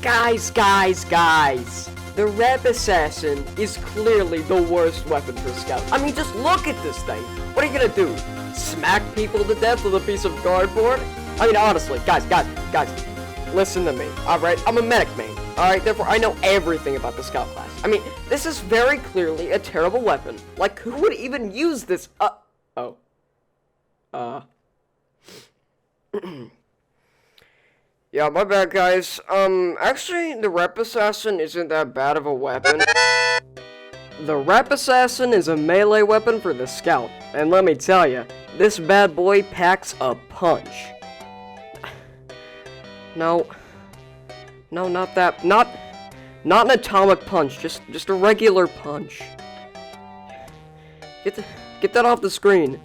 Guys. The Rep Assassin is clearly the worst weapon for Scout. I mean, just look at this thing. What are you gonna do? Smack people to death with a piece of cardboard? I mean, honestly, guys, listen to me, alright? I'm a medic main, alright? Therefore, I know everything about the Scout class. I mean, this is very clearly a terrible weapon. Like, who would even use this? Yeah, my bad, guys. Actually, the Rep Assassin isn't that bad of a weapon. The Rep Assassin is a melee weapon for the Scout, and let me tell ya, this bad boy packs a punch. No, not that. Not an atomic punch. Just a regular punch. Get that off the screen.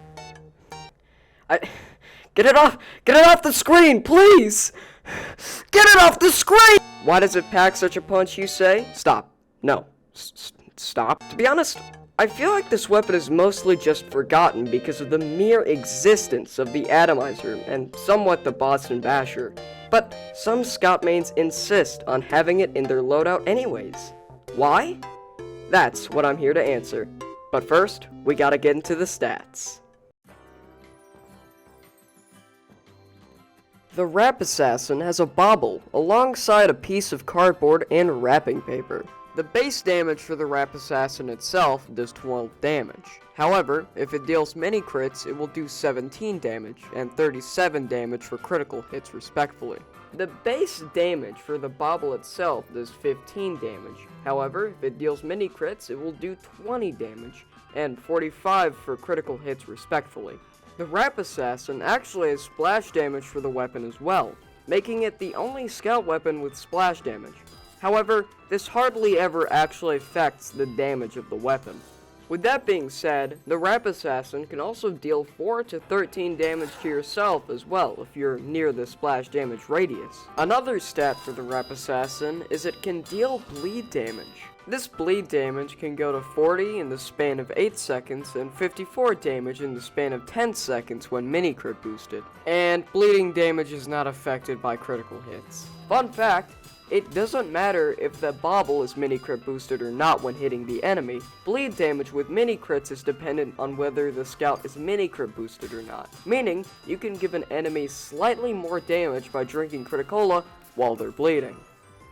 Get it off the screen, please. Get it off the screen. Why does it pack such a punch, you say? Stop. No. Stop. To be honest, I feel like this weapon is mostly just forgotten because of the mere existence of the Atomizer and somewhat the Boston Basher. But some Scout mains insist on having it in their loadout anyways. Why? That's what I'm here to answer. But first, we gotta get into the stats. The Rep Assassin has a bauble alongside a piece of cardboard and wrapping paper. The base damage for the Rep Assassin itself does 12 damage. However, if it deals many crits, it will do 17 damage and 37 damage for critical hits respectively. The base damage for the bauble itself does 15 damage. However, if it deals many crits, it will do 20 damage and 45 for critical hits respectively. The Rep Assassin actually has splash damage for the weapon as well, making it the only Scout weapon with splash damage. However, this hardly ever actually affects the damage of the weapon. With that being said, the Rep Assassin can also deal 4 to 13 damage to yourself as well if you're near the splash damage radius. Another stat for the Rep Assassin is it can deal bleed damage. This bleed damage can go to 40 in the span of 8 seconds and 54 damage in the span of 10 seconds when mini-crit boosted. And bleeding damage is not affected by critical hits. Fun fact, it doesn't matter if the bauble is mini-crit boosted or not when hitting the enemy. Bleed damage with mini-crits is dependent on whether the Scout is mini-crit boosted or not. Meaning, you can give an enemy slightly more damage by drinking Criticola while they're bleeding.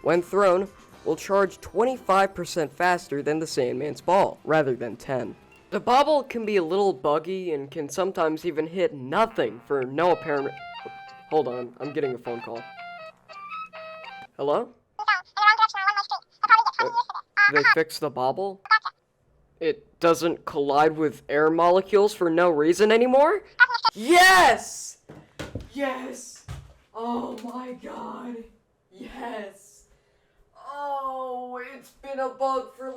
When thrown, will charge 25% faster than the Sandman's ball, rather than 10. The bauble can be a little buggy and can sometimes even hit nothing for no apparent... Hold on, I'm getting a phone call. Hello? They fixed the bauble? It doesn't collide with air molecules for no reason anymore? Yes! Yes! Oh my god! Yes! Oh, it's been a bug for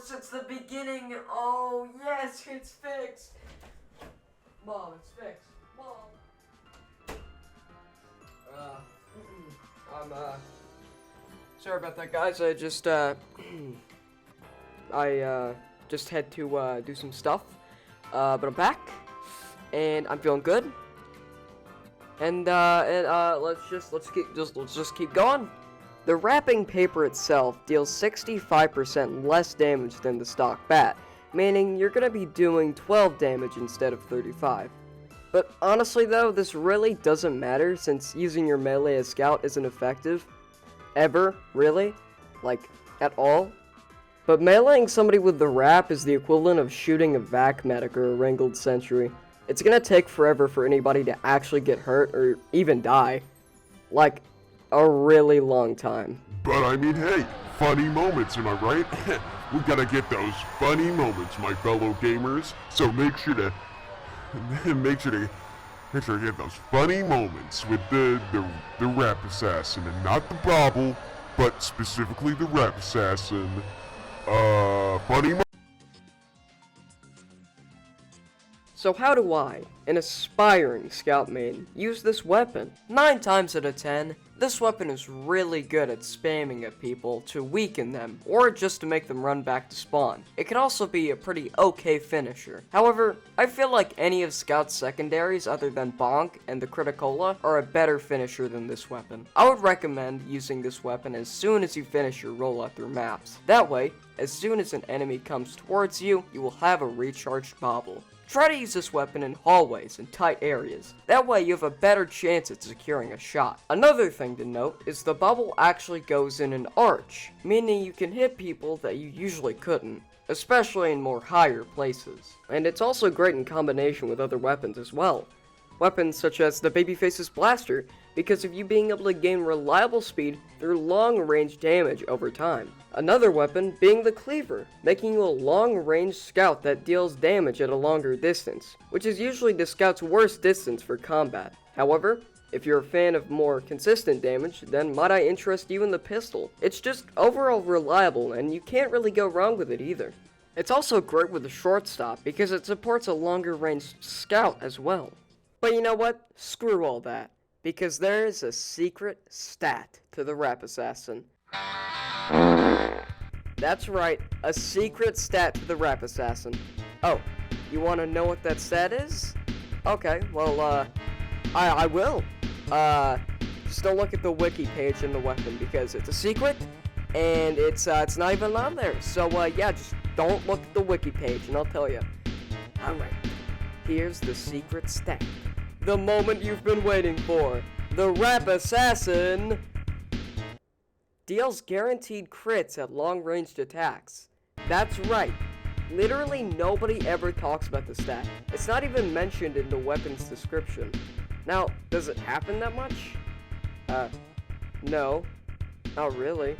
since the beginning. Oh, yes, it's fixed. Mom, it's fixed. Mom. I'm sorry about that, guys. I just had to do some stuff. But I'm back, and I'm feeling good. And let's just keep going. The wrapping paper itself deals 65% less damage than the stock bat, meaning you're gonna be doing 12 damage instead of 35. But honestly though, this really doesn't matter since using your melee as Scout isn't effective. Ever, really? Like, at all? But meleeing somebody with the wrap is the equivalent of shooting a Vac Medic or a Wrangled Sentry. It's gonna take forever for anybody to actually get hurt or even die. Like, a really long time. But I mean, hey, funny moments, am I right? We gotta get those funny moments, my fellow gamers. So make sure to get those funny moments with the Rep Assassin, and not the bauble, but specifically the Rep Assassin. Funny. So how do I, an aspiring Scout main, use this weapon? 9 times out of 10, This weapon is really good at spamming at people to weaken them, or just to make them run back to spawn. It can also be a pretty okay finisher. However, I feel like any of Scout's secondaries other than Bonk and the Criticola are a better finisher than this weapon. I would recommend using this weapon as soon as you finish your rollout through maps. That way, as soon as an enemy comes towards you, you will have a recharged bobble. Try to use this weapon in hallways and tight areas. That way you have a better chance at securing a shot. Another thing to note is the bubble actually goes in an arch, meaning you can hit people that you usually couldn't, especially in more higher places. And it's also great in combination with other weapons as well. Weapons such as the Babyface's Blaster, because of you being able to gain reliable speed through long-range damage over time. Another weapon being the Cleaver, making you a long-range scout that deals damage at a longer distance, which is usually the scout's worst distance for combat. However, if you're a fan of more consistent damage, then might I interest you in the pistol. It's just overall reliable, and you can't really go wrong with it either. It's also great with the shortstop, because it supports a longer range scout as well. But you know what? Screw all that. Because there is a secret stat to the Rap Assassin. That's right, a secret stat to the Rap Assassin. Oh, you want to know what that stat is? Okay, well, I will. Just don't look at the wiki page in the weapon because it's a secret, and it's not even on there. So, yeah, just don't look at the wiki page, and I'll tell you. Alright, here's the secret stat. The moment you've been waiting for. The Rap Assassin deals guaranteed crits at long-ranged attacks. That's right. Literally nobody ever talks about the stat. It's not even mentioned in the weapon's description. Now, does it happen that much? No. Not really.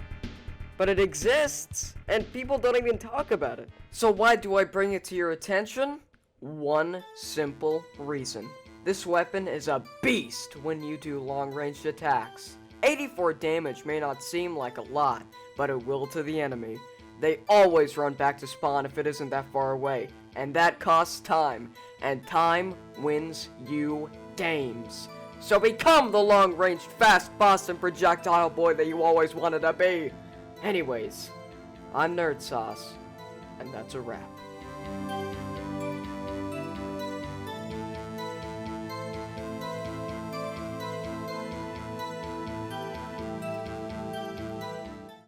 But it exists, and people don't even talk about it. So why do I bring it to your attention? One simple reason. This weapon is a beast when you do long-range attacks. 84 damage may not seem like a lot, but it will to the enemy. They always run back to spawn if it isn't that far away, and that costs time, and time wins you games. So become the long-range, fast Boston projectile boy that you always wanted to be. Anyways, I'm Nerd Sauce, and that's a wrap.